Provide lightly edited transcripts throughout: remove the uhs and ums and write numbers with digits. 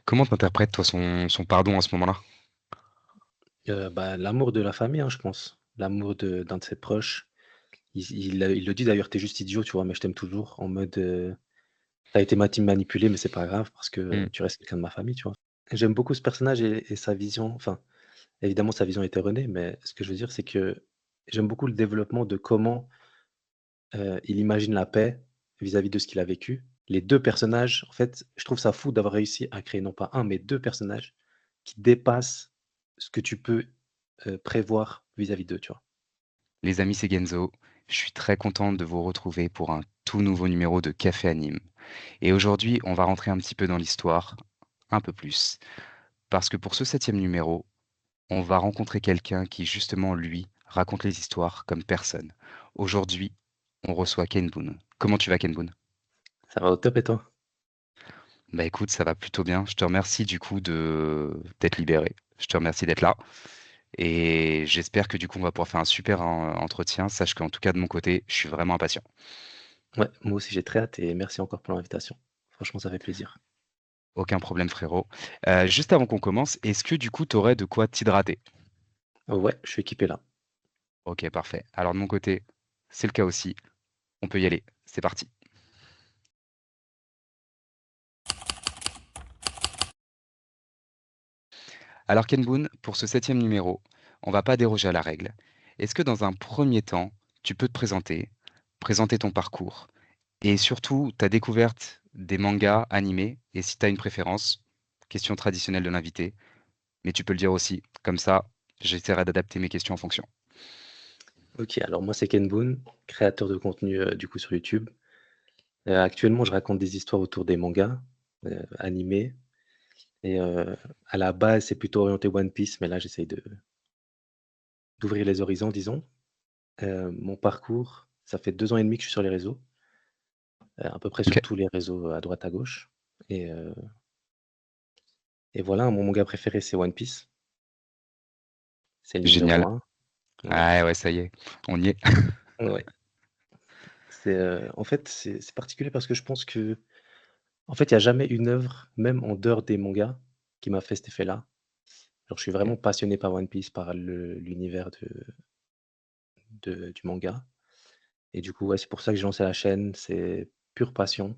Comment t'interprètes, toi, son pardon à ce moment-là? Bah, l'amour de la famille, hein, je pense. L'amour de d'un de ses proches. Il le dit d'ailleurs: «Tu es juste idiot, tu vois? Mais je t'aime toujours». En mode, «Tu as été manipulé, mais c'est pas grave parce que, Mmh. tu restes quelqu'un de ma famille», tu vois? J'aime beaucoup ce personnage et sa vision, enfin, évidemment sa vision est erronée, mais ce que je veux dire, c'est que j'aime beaucoup le développement de comment, il imagine la paix vis-à-vis de ce qu'il a vécu. Les 2 personnages, en fait, je trouve ça fou d'avoir réussi à créer non pas un mais 2 personnages qui dépassent ce que tu peux, prévoir vis-à-vis d'eux, tu vois? Les amis, c'est Genzo. Je suis très content de vous retrouver pour un tout nouveau numéro de Café Anime. Et aujourd'hui, on va rentrer un petit peu dans l'histoire, un peu plus. Parce que pour ce 7e numéro, on va rencontrer quelqu'un qui, justement, lui, raconte les histoires comme personne. Aujourd'hui, on reçoit Kenbun. Comment tu vas, Kenbun? Ça va au top et toi? Bah écoute, ça va plutôt bien. Je te remercie du coup d'être libéré. Je te remercie d'être là. Et j'espère que du coup, on va pouvoir faire un super entretien. Sache qu'en tout cas, de mon côté, je suis vraiment impatient. Ouais, moi aussi j'ai très hâte et merci encore pour l'invitation. Franchement, ça fait plaisir. Aucun problème, frérot. Juste avant qu'on commence, est-ce que du coup, tu aurais de quoi t'hydrater? Ouais, je suis équipé là. Ok, parfait. Alors de mon côté, c'est le cas aussi. On peut y aller. C'est parti. Alors Kenboun, pour ce 7e numéro, on va pas déroger à la règle. Est-ce que dans un premier temps, tu peux te présenter ton parcours et surtout ta découverte des mangas animés et si tu as une préférence, question traditionnelle de l'invité, mais tu peux le dire aussi. Comme ça, j'essaierai d'adapter mes questions en fonction. OK, alors moi c'est Ken Boone, créateur de contenu, du coup sur YouTube. Actuellement, je raconte des histoires autour des mangas, animés et à la base, c'est plutôt orienté One Piece, mais là j'essaye de d'ouvrir les horizons, disons. Mon parcours, ça fait 2 ans et demi que je suis sur les réseaux, à peu près Ok, sur tous les réseaux, à droite à gauche et et voilà, mon manga préféré, c'est One Piece. C'est le numéro génial. 1. Ouais, Ah ouais, ça y est, on y est. ouais. C'est, en fait, c'est particulier parce que je pense que en fait, il y a jamais une œuvre, même en dehors des mangas, qui m'a fait cet effet-là. Genre, je suis Ok. vraiment passionné par One Piece, par l'univers du manga et du coup, ouais, c'est pour ça que j'ai lancé la chaîne, c'est pure passion.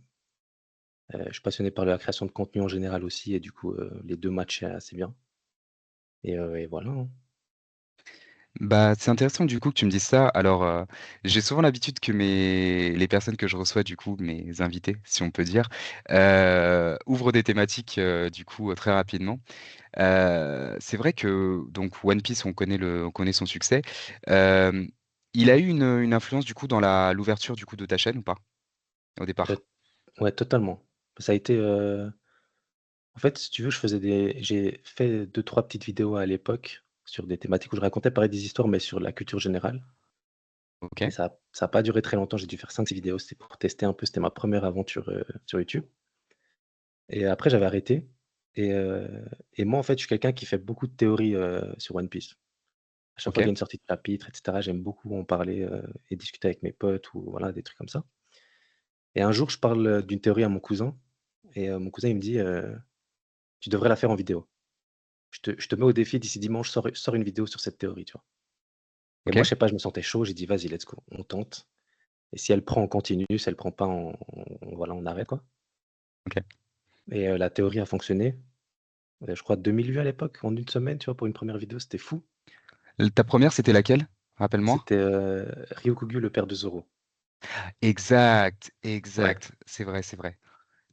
Je suis passionné par la création de contenu en général aussi et du coup, les 2 matchaient assez bien et voilà, hein. Bah, c'est intéressant du coup que tu me dises ça. Alors, j'ai souvent l'habitude que les personnes que je reçois, du coup, mes invités, si on peut dire, ouvrent des thématiques du coup très rapidement. C'est vrai que donc One Piece, on connaît son succès. Euh, il a eu une influence du coup dans l'ouverture du coup de ta chaîne ou pas au départ? Heu, ouais, totalement. Ça a été, en fait, si tu veux, j'ai fait deux trois petites vidéos à l'époque sur des thématiques où je racontais pareil des histoires, mais sur la culture générale. Ok, Et ça a pas duré très longtemps, j'ai dû faire 5 6 vidéos, c'était pour tester un peu, c'était ma première aventure, sur YouTube et après j'avais arrêté et moi, en fait, je suis quelqu'un qui fait beaucoup de théories, sur One Piece. À chaque ok, fois qu'il y a une sortie de chapitre et cetera, j'aime beaucoup en parler, et discuter avec mes potes ou voilà, des trucs comme ça et un jour, je parle, d'une théorie à mon cousin et mon cousin, il me dit: «Tu devrais la faire en vidéo. Je te mets au défi d'ici dimanche, sors une vidéo sur cette théorie», tu vois? Et ok, moi, je sais pas, je me sentais chaud, j'ai dit: «Vas-y, let's go, on tente et si elle prend, on continue, si elle prend pas, voilà, on arrête, quoi». ok. Et la théorie a fonctionné. Je crois 2000 vues à l'époque, en une semaine, tu vois? Pour une première vidéo, c'était fou. Ta première, c'était laquelle? Rappelle-moi. C'était, Ryokugyu, le père de Zoro. Exact, Ouais, exact. C'est vrai, c'est vrai.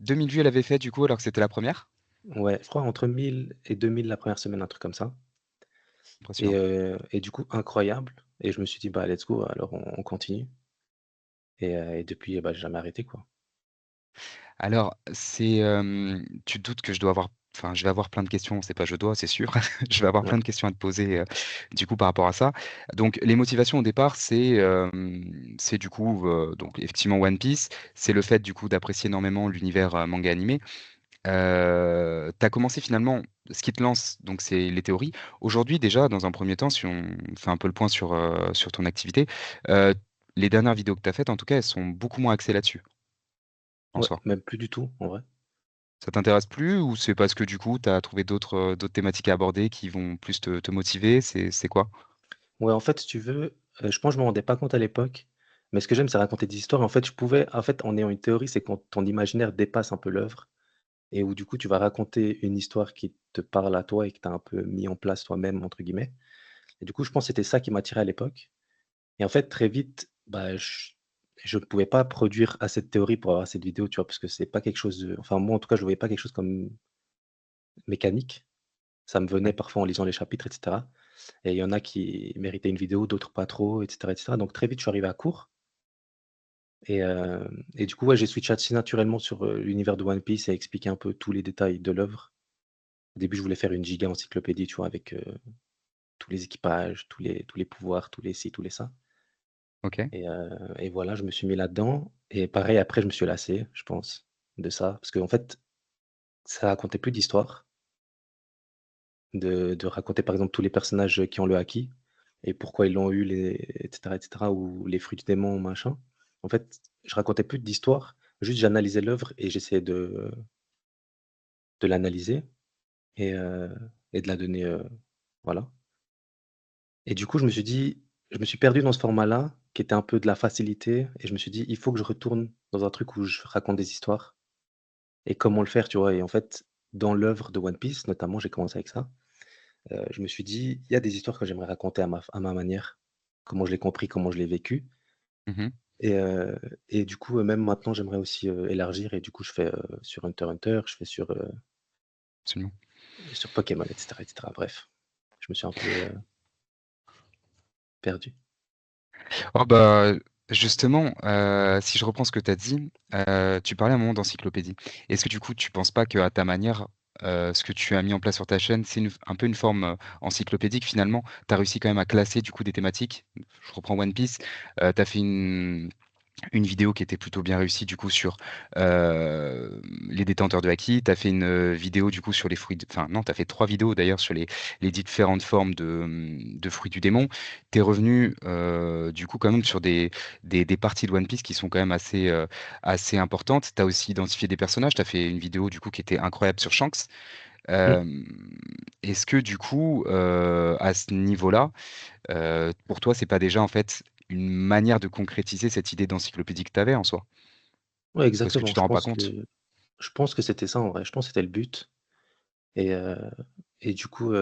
2000 vues, elle avait fait du coup alors que c'était la première? ouais, je crois entre 1000 et 2000 la première semaine, un truc comme ça Impressionnant. et du coup incroyable et je me suis dit: «Bah, let's go, alors on continue» et depuis, bah, j'ai jamais arrêté, quoi. Alors, tu te doutes que je vais avoir plein de questions, c'est pas je dois, c'est sûr. Je vais avoir Ouais, plein de questions à te poser, du coup, par rapport à ça. Donc, les motivations au départ, c'est du coup, donc effectivement One Piece, c'est le fait du coup d'apprécier énormément l'univers, manga animé. Tu commencé finalement ce qui te lance, donc c'est les théories. Aujourd'hui déjà, dans un premier temps, si on fait un peu le point sur ton activité, heu, les dernières vidéos que tu as faites, en tout cas, elles sont beaucoup moins axées là-dessus, en ouais, soi. même plus du tout, en vrai. Ça t'intéresse plus ou c'est parce que du coup, tu as trouvé d'autres thématiques à aborder qui vont plus te motiver? C'est quoi? Ouais, en fait, si tu veux, je pense que je m'en rendais pas compte à l'époque, mais ce que j'aime, c'est raconter des histoires. En fait, en ayant une théorie, c'est quand ton imaginaire dépasse un peu l'œuvre et où du coup, tu vas raconter une histoire qui te parle à toi et que tu as un peu mis en place toi-même, entre guillemets et du coup, je pense que c'était ça qui m'attirait à l'époque et en fait, très vite, bah, je ne pouvais pas produire assez de théorie pour avoir assez de vidéos, tu vois? Parce que c'est pas quelque chose de enfin, moi, en tout cas, je ne voyais pas quelque chose comme mécanique. Ça me venait Ouais. parfois en lisant les chapitres et cetera et il y en a qui méritaient une vidéo, d'autres pas trop et cetera donc très vite, je suis arrivé à court et du coup, ouais, j'ai switché assez naturellement sur, l'univers de One Piece et expliquer un peu tous les détails de l'œuvre. Au début, je voulais faire une giga encyclopédie, tu vois? Avec, tous les équipages, tous les pouvoirs, tous les ci, tous les ça OK. et voilà, je me suis mis là-dedans et pareil après je me suis lassé, je pense, de ça. Parce qu'en fait, ça racontait plus d'histoire, de raconter par exemple tous les personnages, qui ont le haki et pourquoi ils l'ont eu les et cetera ou les fruits du démon machin. En fait, je racontais plus d'histoire, juste j'analysais l'œuvre et j'essayais de l'analyser et heu et de la donner, voilà et du coup, je me suis perdu dans ce format-là, qui était un peu de la facilité et je me suis dit: «Il faut que je retourne dans un truc où je raconte des histoires et comment le faire?» tu vois? Et en fait, dans l'œuvre de One Piece, notamment, j'ai commencé avec ça. Je me suis dit: «Il y a des histoires que j'aimerais raconter à ma manière, comment je l'ai compris, comment je l'ai vécu» Mmh. et heu et du coup, même maintenant, j'aimerais aussi, élargir et du coup, je fais, sur Hunter x Hunter, je fais Absolument. sur Pokémon et cetera. Bref, je me suis un peu, perdu. Oh bah, justement, si je reprends ce que tu as dit, tu parlais à un moment d'encyclopédie. Est-ce que du coup, tu penses pas qu'à ta manière, ce que tu as mis en place sur ta chaîne, c'est un peu une forme, encyclopédique finalement? Tu as réussi quand même à classer du coup des thématiques. Je reprends One Piece, tu as fait une vidéo qui était plutôt bien réussie du coup sur, les détenteurs de haki. Tu as fait une, vidéo du coup sur les fruits enfin non, tu as fait 3 vidéos d'ailleurs sur les différentes formes de fruits du démon. Tu es revenu, du coup quand même sur des parties de One Piece qui sont quand même assez importantes. Tu as aussi identifié des personnages. Tu as fait une vidéo du coup qui était incroyable sur Shanks. Mmh. Hem, est-ce que du coup, à ce niveau-là, pour toi, c'est pas déjà, en fait, une manière de concrétiser cette idée d'encyclopédie que tu avais en soi? Ouais, Ou est-ce que exactement. tu t'en rends pas compte? Je pense que c'était ça en vrai. Je pense que c'était le but et heu et du coup,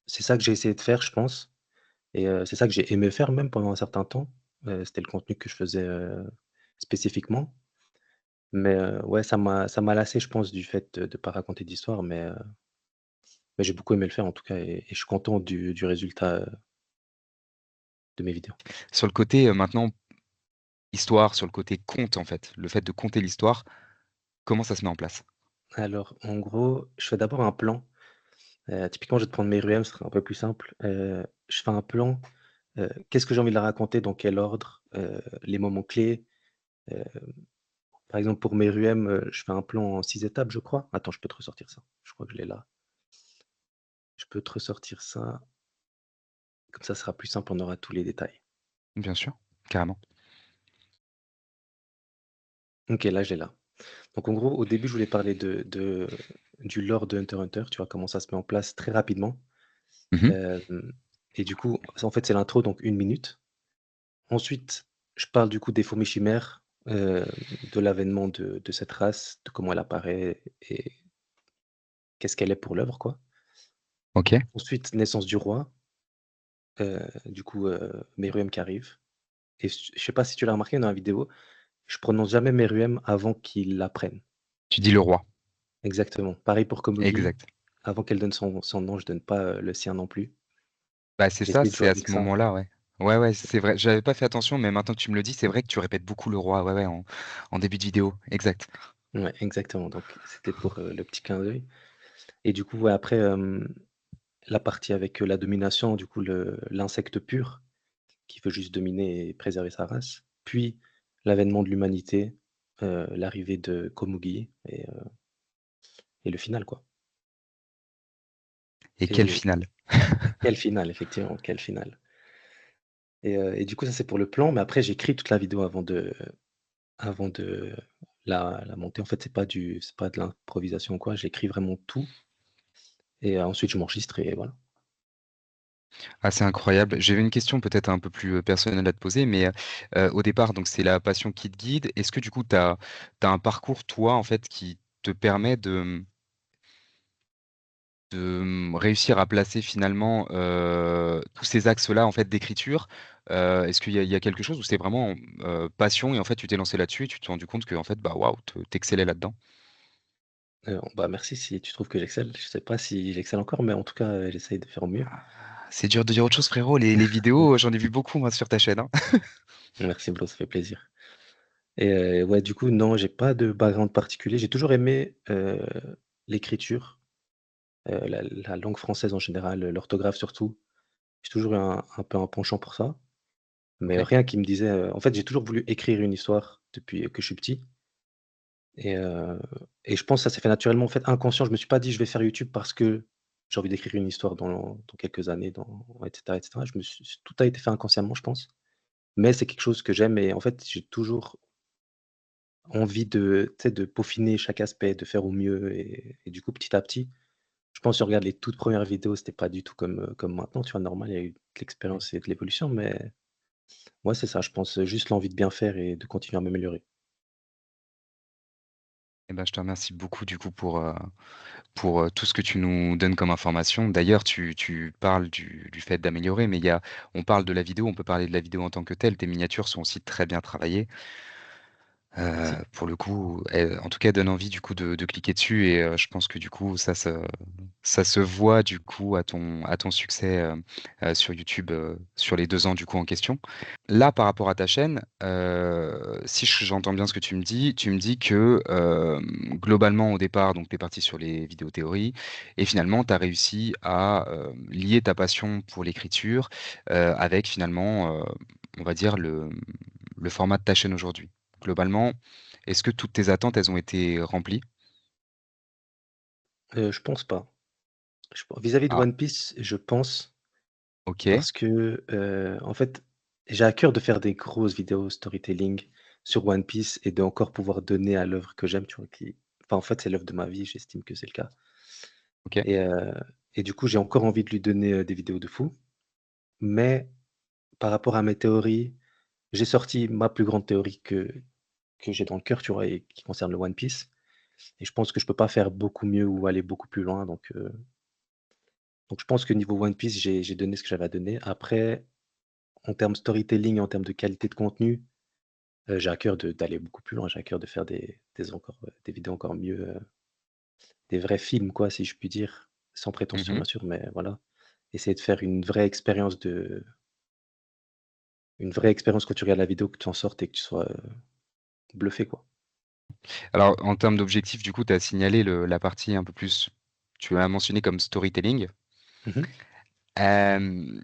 c'est ça que j'ai essayé de faire, je pense et c'est ça que j'ai aimé faire même pendant un certain temps. C'était le contenu que je faisais, spécifiquement. Mais ouais, ça m'a lassé, je pense, du fait de pas raconter d'histoire, mais j'ai beaucoup aimé le faire en tout cas et je suis content du résultat, de mes vidéos. Sur le côté, maintenant histoire, sur le côté conte, en fait, le fait de conter l'histoire, comment ça se met en place? Alors, en gros, je fais d'abord un plan. Typiquement, je vais te prendre Meruem, ce sera un peu plus simple. Je fais un plan, qu'est-ce que j'ai envie de la raconter, dans quel ordre, les moments clés. Heu, Par exemple, pour Meruem, je fais un plan en 6 étapes, je crois. Attends, je peux te ressortir ça. Je crois que je l'ai là. Je peux te ressortir ça, comme ça sera plus simple, on aura tous les détails. Bien sûr, carrément. OK, là, je l'ai là. Donc en gros, au début, je voulais parler du lore de Hunter x Hunter, tu vois? Comment ça se met en place très rapidement. Mmh. Hem et du coup, en fait, c'est l'intro, donc 1 minute. Ensuite, je parle du coup des fourmis chimères, de l'avènement de cette race, de comment elle apparaît et qu'est-ce qu'elle est pour l'œuvre, quoi. OK. Ensuite, naissance du roi, du coup, Meruem qui arrive et je sais pas si tu l'as remarqué dans la vidéo, je prononce jamais Meruem avant qu'il l'apprenne. Tu dis le roi. Exactement. Pareil pour Komugi, Exact. avant qu'elle donne son nom, je donne pas, le sien non plus. Bah, c'est J'ai ça, essayé de jouer c'est à avec ce ça. moment-là, ouais. Ouais, ouais, c'est vrai. J'avais pas fait attention, mais maintenant que tu me le dis, c'est vrai que tu répètes beaucoup le roi, ouais, ouais, en début de vidéo. Exact. Ouais, exactement, donc c'était pour, le petit clin d'œil et du coup, ouais, après, la partie avec, la domination, du coup, l'insecte pur qui veut juste dominer et préserver sa race. Puis l'avènement de l'humanité, l'arrivée de Komugi et le final, quoi. Et quel Et final? quel final, effectivement, quel final. Et du coup, ça, c'est pour le plan, mais après, j'écris toute la vidéo avant de la montée. En fait, c'est pas de l'improvisation ou quoi, j'écris vraiment tout et ensuite je m'enregistre et voilà. Ah, c'est incroyable. J'avais une question peut-être un peu plus personnelle à te poser, mais au départ, donc c'est la passion qui te guide. Est-ce que du coup, tu as un parcours, toi, en fait, qui te permet de réussir à placer finalement tous ces axes-là en fait d'écriture? Est-ce qu'il y a quelque chose où c'est vraiment passion et en fait tu t'es lancé là-dessus et tu t'es rendu compte que en fait bah waouh, t'excellais là-dedans? Bah, merci si tu trouves que j'excelle. Je sais pas si j'excelle encore, mais en tout cas, j'essaye de faire au mieux. C'est dur de dire autre chose, frérot. Les vidéos, j'en ai vu beaucoup moi sur ta chaîne, hein. Merci bro, ça fait plaisir et ouais, du coup, non, j'ai pas de background particulier. J'ai toujours aimé, l'écriture, la langue française en général, l'orthographe surtout. J'ai toujours eu un peu un penchant pour ça, mais Ok. rien qui me disait, en fait, j'ai toujours voulu écrire une histoire depuis que je suis petit et heu et je pense que ça s'est fait naturellement, en fait, inconscient. Je me suis pas dit: «Je vais faire YouTube parce que j'ai envie d'écrire une histoire dans quelques années, dans» et cetera et cetera. Je me suis Tout a été fait inconsciemment, je pense, mais c'est quelque chose que j'aime et en fait, j'ai toujours envie de, tu sais, de peaufiner chaque aspect, de faire au mieux et du coup, petit à petit, je pense, si on regarde les toutes premières vidéos, c'était pas du tout comme maintenant, tu vois? Normal, il y a eu de l'expérience et de l'évolution, mais ouais, c'est ça, je pense, juste l'envie de bien faire et de continuer à m'améliorer. Eh ben, je te remercie beaucoup du coup pour tout ce que tu nous donnes comme information. D'ailleurs, tu parles du fait d'améliorer, mais on parle de la vidéo, on peut parler de la vidéo en tant que telle. Tes miniatures sont aussi très bien travaillées. Merci. Pour le coup, en tout cas, donne envie du coup de cliquer dessus et je pense que du coup, ça se voit du coup à ton succès sur YouTube sur les 2 ans du coup en question. Là, par rapport à ta chaîne, si j'entends bien ce que tu me dis que globalement au départ, donc tu es parti sur les vidéos théories et finalement tu as réussi à lier ta passion pour l'écriture avec finalement, on va dire, le format de ta chaîne aujourd'hui. Globalement, est-ce que toutes tes attentes, elles ont été remplies? Je pense pas. Je pen Vis-à-vis de Ah, One Piece, je pense OK, parce que, en fait, j'ai à cœur de faire des grosses vidéos storytelling sur One Piece et d'encore pouvoir donner à l'œuvre que j'aime, tu vois? En fait, c'est l'œuvre de ma vie, j'estime que c'est le cas OK. et heu et du coup, j'ai encore envie de lui donner, des vidéos de fou. Mais par rapport à mes théories, j'ai sorti ma plus grande théorie que j'ai dans le cœur, tu vois? Et qui concerne le One Piece et je pense que je peux pas faire beaucoup mieux ou aller beaucoup plus loin donc je pense que niveau One Piece, j'ai donné ce que j'avais à donner. Après, en termes storytelling, en termes de qualité de contenu, j'ai à cœur d'aller beaucoup plus loin. J'ai à cœur de faire des vidéos encore mieux, des vrais films quoi, si je puis dire. Sans prétention Mmh. bien sûr, mais voilà. Essayer de faire une vraie expérience quand tu regardes la vidéo, que tu en sortes et que tu sois, bluffé quoi. Alors en termes d'objectifs, du coup, tu as signalé la partie un peu plus tu l'as mentionné comme storytelling. Mmh mh. Hem,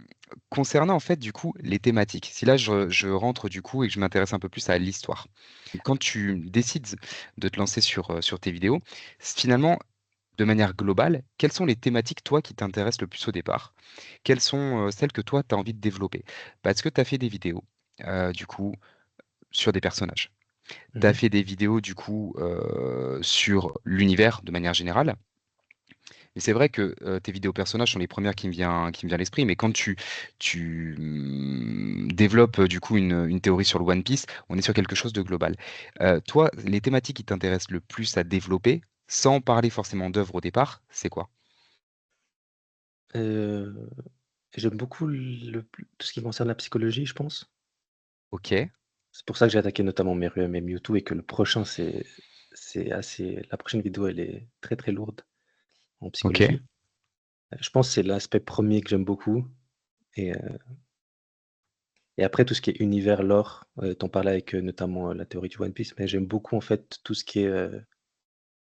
Concernant en fait du coup les thématiques, si là je rentre du coup et que je m'intéresse un peu plus à l'histoire. Quand tu décides de te lancer sur tes vidéos, finalement, de manière globale, quelles sont les thématiques, toi, qui t'intéressent le plus au départ? Quelles sont, celles que toi, tu as envie de développer? Parce que tu as fait des vidéos, du coup, sur des personnages. Tu as Mmh. fait des vidéos, du coup, sur l'univers de manière générale. Mais c'est vrai que, tes vidéos personnages sont les premières qui me vient à l'esprit, mais quand développes, du coup, une théorie sur le One Piece, on est sur quelque chose de global. Toi, les thématiques qui t'intéressent le plus à développer, sans parler forcément d'œuvre au départ, c'est quoi? Heu, J'aime beaucoup tout ce qui concerne la psychologie, je pense. OK, C'est pour ça que j'ai attaqué notamment Meruem et Mewtwo et que le prochain, la prochaine vidéo, elle est très, très lourde en OK. psychologie. Je pense que c'est l'aspect premier que j'aime beaucoup et et après tout ce qui est univers, lore, tu en parlais avec, notamment, la théorie du One Piece, mais j'aime beaucoup en fait tout ce qui est,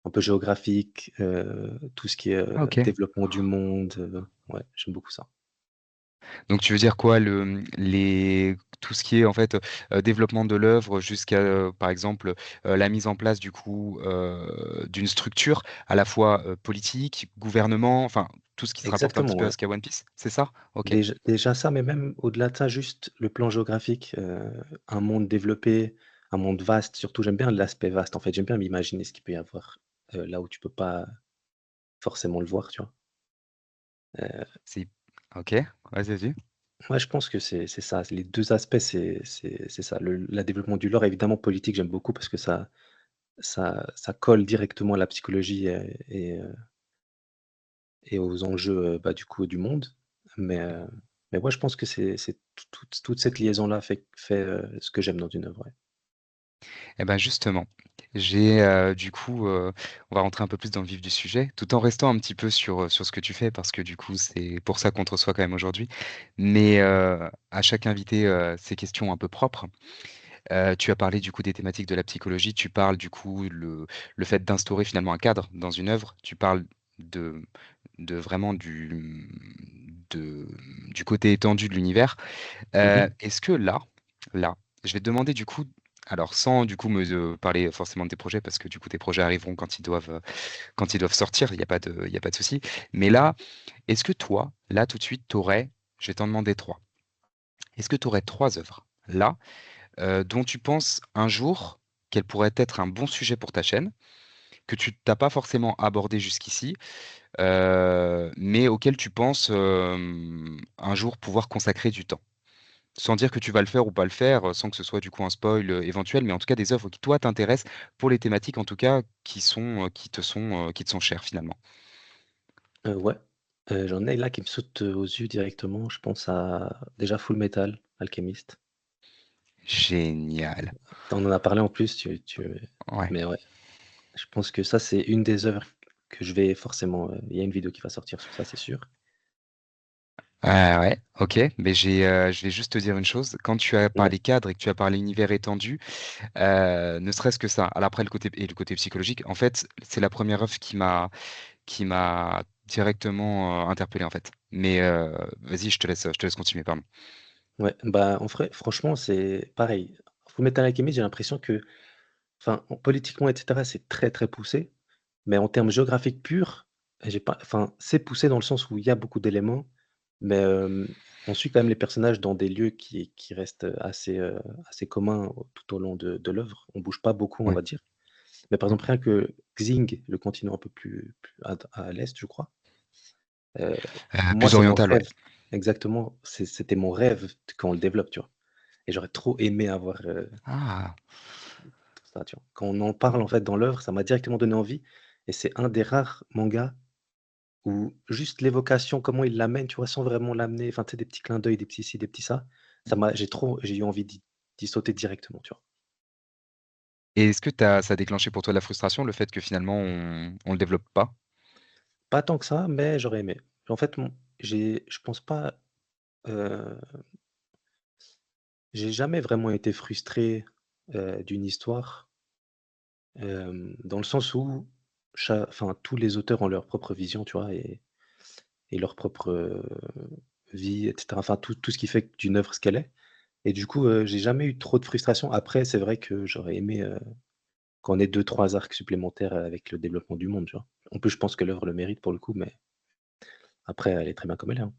un peu géographique, tout ce qui est, Ah OK. développement du monde, ouais, j'aime beaucoup ça. Donc tu veux dire quoi? Tout ce qui est en fait, développement de l'œuvre jusqu'à, par exemple, la mise en place du coup, d'une structure à la fois, politique, gouvernement, enfin tout ce qui se rapporte un petit Exactement, peu à ouais. ce qu'est One Piece, c'est ça? OK. Déjà ça, mais même au-delà de ça, juste le plan géographique, un monde développé, un monde vaste. Surtout, j'aime bien l'aspect vaste. En fait, j'aime bien m'imaginer ce qu'il peut y avoir là où tu peux pas forcément le voir, tu vois. C'est OK, vas-y, vas-y. Ouais, je pense que c'est ça. Les 2 aspects, c'est ça. Le développement du lore, évidemment, politique, j'aime beaucoup parce que ça colle directement à la psychologie et aux enjeux, bah, du coup, du monde. Mais mais ouais, je pense que c'est toute cette liaison-là fait ce que j'aime dans une œuvre, ouais. Et ben justement, j'ai, du coup, on va rentrer un peu plus dans le vif du sujet, tout en restant un petit peu sur ce que tu fais parce que du coup, c'est pour ça qu'on te reçoit quand même aujourd'hui. Mais, à chaque invité, ses questions un peu propres. Tu as parlé du coup des thématiques de la psychologie, tu parles du coup le fait d'instaurer finalement un cadre dans une œuvre, tu parles de vraiment de du côté étendu de l'univers. Mmh. Est-ce que là, je vais te demander du coup, alors sans du coup me parler forcément de tes projets, parce que du coup tes projets arriveront quand ils doivent sortir, il y a pas de souci. Mais là, est-ce que toi, là tout de suite, t'aurais, je vais t'en demander trois. Est-ce que tu aurais trois œuvres là dont tu penses un jour qu'elles pourraient être un bon sujet pour ta chaîne, que tu t'as pas forcément abordé jusqu'ici, mais auquel tu penses un jour pouvoir consacrer du temps? Sans dire que tu vas le faire ou pas le faire, sans que ce soit du coup un spoil, éventuel, mais en tout cas des œuvres qui toi t'intéressent pour les thématiques en tout cas qui te sont chères finalement. Ouais, j'en ai là qui me sautent, aux yeux directement. Je pense à déjà Full Metal Alchemist. Génial. Tu en as parlé en plus, Ouais. mais ouais, je pense que ça, c'est une des œuvres que je vais forcément, il y a une vidéo qui va sortir sur ça, c'est sûr. Ouais, OK, mais je vais juste te dire une chose, quand tu as Ouais, parlé cadre et que tu as parlé univers étendu, ne serait-ce que ça. Alors après le côté psychologique, en fait, c'est la première œuvre qui m'a directement, interpellé en fait. Mais, vas-y, je te laisse continuer, pardon. ouais, bah, en vrai, franchement, c'est pareil. Fullmetal Alchemist, j'ai l'impression que enfin, politiquement et cetera, c'est très, très poussé, mais en termes géographiques purs, j'ai pas enfin, c'est poussé dans le sens où il y a beaucoup d'éléments, mais on suit quand même les personnages dans des lieux qui restent, assez communs tout au long de l'œuvre. On bouge pas beaucoup, on Ouais, va dire. Mais par ouais. exemple, rien que Xing, le continent un peu plus à l'est, je crois, heu, moi, Plus c'est mon oriental, ouais. rêve. Exactement, c'était mon rêve quand on le développe, tu vois? Et j'aurais trop aimé avoir, Ah! tout ça, tu vois? Quand on en parle, en fait, dans l'œuvre, ça m'a directement donné envie et c'est un des rares mangas où juste l'évocation, comment il l'amène, tu vois? Sans vraiment l'amener, enfin, tu sais, des petits clins d'œil, des petits ci, des petits ça, j'ai eu envie d'y sauter directement, tu vois? Et est-ce que ça a déclenché pour toi de la frustration, le fait que finalement on le développe pas? Pas tant que ça, mais j'aurais aimé. En fait, je pense pas, heu, j'ai jamais vraiment été frustré, d'une histoire, dans le sens où enfin, tous les auteurs ont leur propre vision, tu vois? Et leur propre, vie et cetera. Enfin, tout ce qui fait d'une œuvre ce qu'elle est et du coup, j'ai jamais eu trop de frustration. Après, c'est vrai que j'aurais aimé, qu'on ait 2-3 arcs supplémentaires, avec le développement du monde, tu vois? En plus, je pense que l'œuvre le mérite pour le coup, mais après, elle est très bien comme elle est, hein.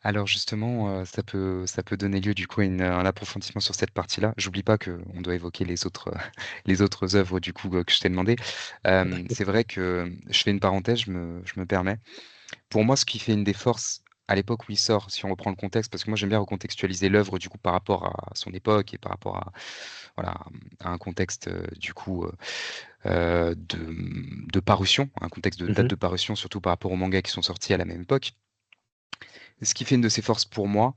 Alors justement, ça peut donner lieu du coup à un approfondissement sur cette partie-là. J'oublie pas qu'on doit évoquer les autres, les autres œuvres du coup, que je t'ai demandé. C'est vrai que je fais une parenthèse, je me permets. Pour moi, ce qui fait une des forces à l'époque où il sort, si on reprend le contexte, parce que moi j'aime bien recontextualiser l'œuvre du coup par rapport à son époque et par rapport à voilà, à un contexte du coup de parution, un contexte de Mmh date mh. de parution, surtout par rapport aux mangas qui sont sortis à la même époque. Ce qui fait une de ses forces pour moi,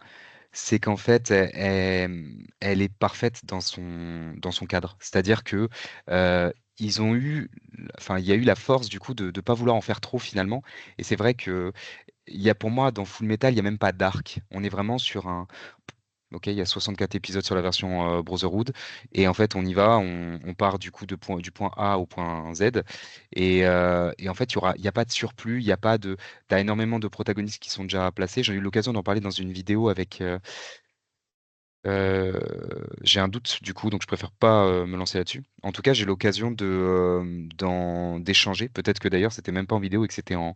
c'est qu'en fait, elle est parfaite dans son cadre. C'est-à-dire que, ils ont eu enfin, il y a eu la force du coup de pas vouloir en faire trop finalement et c'est vrai que il y a pour moi dans Full Metal, il y a même pas d'arc. On est vraiment sur un OK, il y a 64 épisodes sur la version, Brotherhood et en fait, on y va, on part du coup du point A au point Z et en fait, il y a pas de surplus, il y a pas de tu as énormément de protagonistes qui sont déjà placés. J'ai eu l'occasion d'en parler dans une vidéo avec, j'ai un doute du coup, donc je préfère pas, me lancer là-dessus. En tout cas, j'ai l'occasion d'échanger. Peut-être que d'ailleurs, c'était même pas en vidéo et que c'était en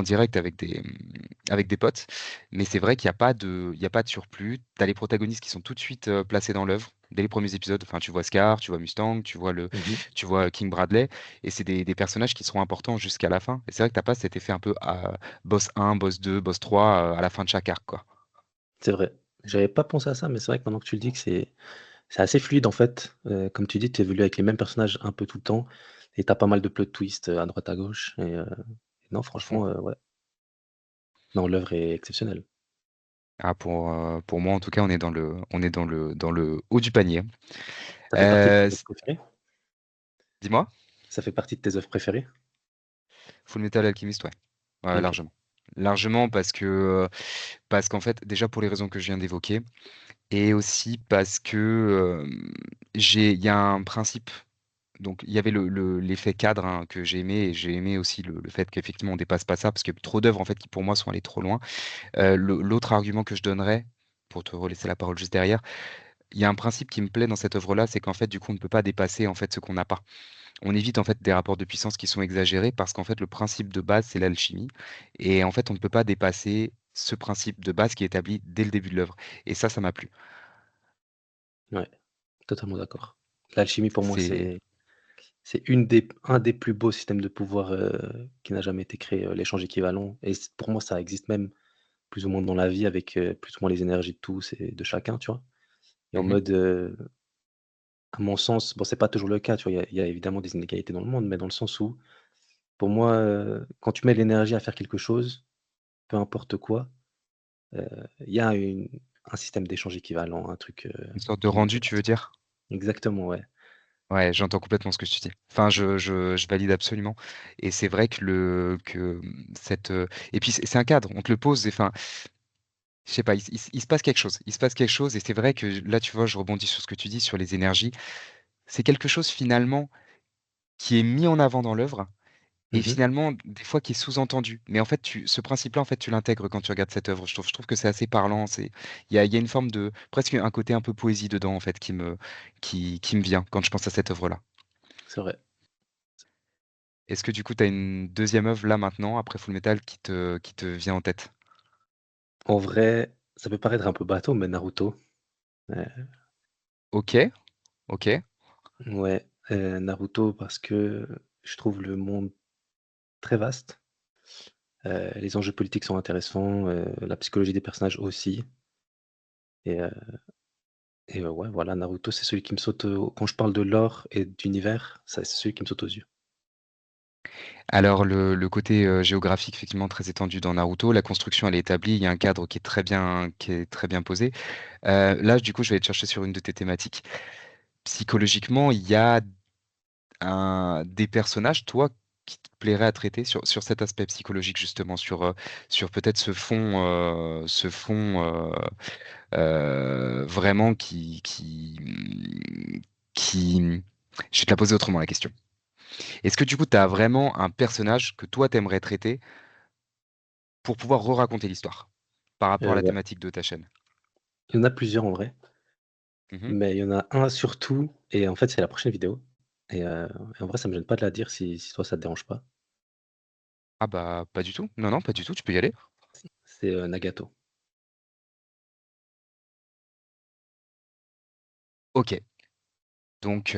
direct avec des potes. Mais c'est vrai qu'il y a pas de surplus. Tu as les protagonistes qui sont tout de suite, placés dans l'œuvre. Dès les premiers épisodes, enfin, tu vois Scar, tu vois Mustang, Mhm. tu vois King Bradley, et c'est des personnages qui seront importants jusqu'à la fin. Et c'est vrai que t'as pas cet effet un peu boss 1, boss 2, boss 3 à la fin de chaque arc, quoi. C'est vrai. J'avais pas pensé à ça, mais c'est vrai que maintenant que tu le dis que c'est assez fluide en fait. Comme tu dis, tu évolues avec les mêmes personnages un peu tout le temps et tu as pas mal de plot twists, à droite à gauche et non À fond. franchement, ouais. Non, l'œuvre est exceptionnelle. Ah, pour moi, en tout cas, on est dans le haut du panier. Ça fait partie de Euh, tes œuvres s- préférées? Dis-moi, Ça fait partie de tes œuvres préférées? Full Metal Alchemist, ouais. Ouais, OK. largement. Largement parce qu'en fait, déjà pour les raisons que je viens d'évoquer, et aussi parce que il y a un principe. Donc, il y avait l'effet cadre hein, que j'ai aimé, et j'ai aimé aussi le fait qu'effectivement on dépasse pas ça, parce qu'il y a trop d'œuvres en fait qui pour moi sont allées trop loin. L'autre argument que je donnerais, pour te relaisser la parole juste derrière, il y a un principe qui me plaît dans cette œuvre-là, c'est qu'en fait, du coup, on ne peut pas dépasser en fait ce qu'on n'a pas. On évite en fait des rapports de puissance qui sont exagérés parce qu'en fait, le principe de base, c'est l'alchimie. Et en fait, on ne peut pas dépasser ce principe de base qui est établi dès le début de l'œuvre. Et ça m'a plu. Ouais, totalement d'accord. L'alchimie pour moi, C'est c'est un des plus beaux systèmes de pouvoir, qui n'a jamais été créé, l'échange équivalent et pour moi, ça existe même plus ou moins dans la vie avec, plus ou moins les énergies de tous et de chacun, tu vois? Et en Mhm. mode, à mon sens, bon, c'est pas toujours le cas, tu vois? Il y a évidemment des inégalités dans le monde, mais dans le sens où, pour moi, quand tu mets de l'énergie à faire quelque chose, peu importe quoi, heu, il y a un système d'échange équivalent, un truc, Une sorte de qui rendu, fait tu veux partie. dire? Exactement, ouais. Ouais, j'entends complètement ce que tu dis. Enfin, je valide absolument. Et c'est vrai que cette. Et puis, c'est un cadre, on te le pose. Enfin, je sais pas, il se passe quelque chose. Il se passe quelque chose. Et c'est vrai que là, tu vois, je rebondis sur ce que tu dis sur les énergies. C'est quelque chose finalement qui est mis en avant dans l'œuvre et Mmh. finalement, des fois, qui est sous-entendu. Mais en fait, ce principe-là, en fait, tu l'intègres quand tu regardes cette œuvre. Je trouve que c'est assez parlant. Il y a une forme de. Presque un côté un peu poésie dedans, en fait, qui me vient quand je pense à cette œuvre-là. C'est vrai. Est-ce que du coup, tu as une deuxième œuvre là maintenant, après Fullmetal, qui te vient en tête? En vrai, ça peut paraître un peu bateau, mais Naruto, heu, OK, OK. ouais, Naruto parce que je trouve le monde très vaste, les enjeux politiques sont intéressants, la psychologie des personnages aussi et ouais, voilà, Naruto, c'est celui qui me saute, quand je parle de lore et d'univers, ça c'est celui qui me saute aux yeux. Alors le côté, géographique effectivement très étendu dans Naruto, la construction elle est établie, il y a un cadre qui est très bien posé. Là du coup je vais aller te chercher sur une de tes thématiques. Psychologiquement, il y a des personnages, toi, qui te plairait à traiter sur cet aspect psychologique justement, sur peut-être vraiment qui je vais te la poser autrement la question. Est-ce que du coup, tu as vraiment un personnage que toi, t'aimerais traiter pour pouvoir re-raconter l'histoire par rapport à la Ouais, thématique de ta chaîne? il y en a plusieurs en vrai, Mhm. mais il y en a un surtout et en fait, c'est la prochaine vidéo et en vrai, ça me gêne pas de la dire si toi ça te dérange pas. Ah bah, pas du tout. Non, non, pas du tout, tu peux y aller. C'est, Nagato, Ok, donc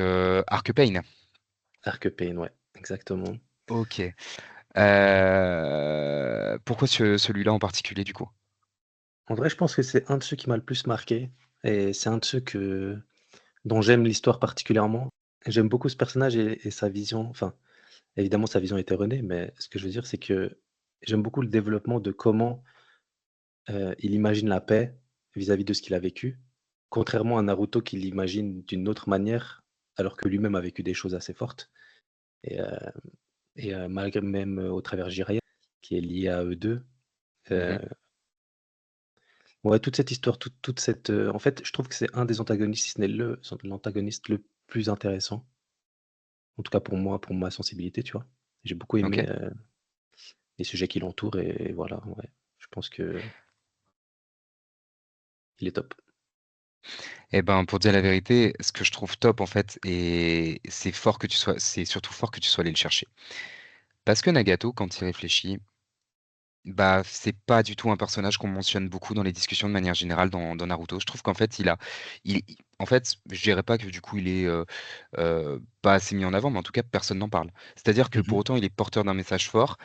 Arc Pain. Arc Pain, ouais, exactement. Ok. Pourquoi celui-là en particulier, du coup? En vrai, je pense que c'est un de ceux qui m'a le plus marqué et c'est un de ceux dont j'aime l'histoire particulièrement. J'aime beaucoup ce personnage et sa vision, enfin, évidemment sa vision est erronée, mais ce que je veux dire, c'est que j'aime beaucoup le développement de comment, il imagine la paix vis-à-vis de ce qu'il a vécu, contrairement à Naruto qui l'imagine d'une autre manière, alors que lui-même a vécu des choses assez fortes et malgré même, au travers Jiraiya qui est lié à eux 2. Mhm. Ouais, toute cette histoire, toute cette, en fait, je trouve que c'est un des antagonistes, si ce n'est l'antagoniste le plus intéressant. En tout cas pour moi, pour ma sensibilité, tu vois? J'ai beaucoup Ok. aimé, les sujets qui l'entourent et voilà, ouais. Je pense qu'il est top. Eh ben, pour dire la vérité, ce que je trouve top, en fait, et c'est surtout fort que tu sois allé le chercher. Parce que Nagato, quand il réfléchit, bah, c'est pas du tout un personnage qu'on mentionne beaucoup dans les discussions de manière générale dans Naruto. Je trouve qu'en fait, il, en fait, je dirais pas que du coup il est, pas assez mis en avant, mais en tout cas personne n'en parle. C'est-à-dire que pour Mmh. autant il est porteur d'un message fort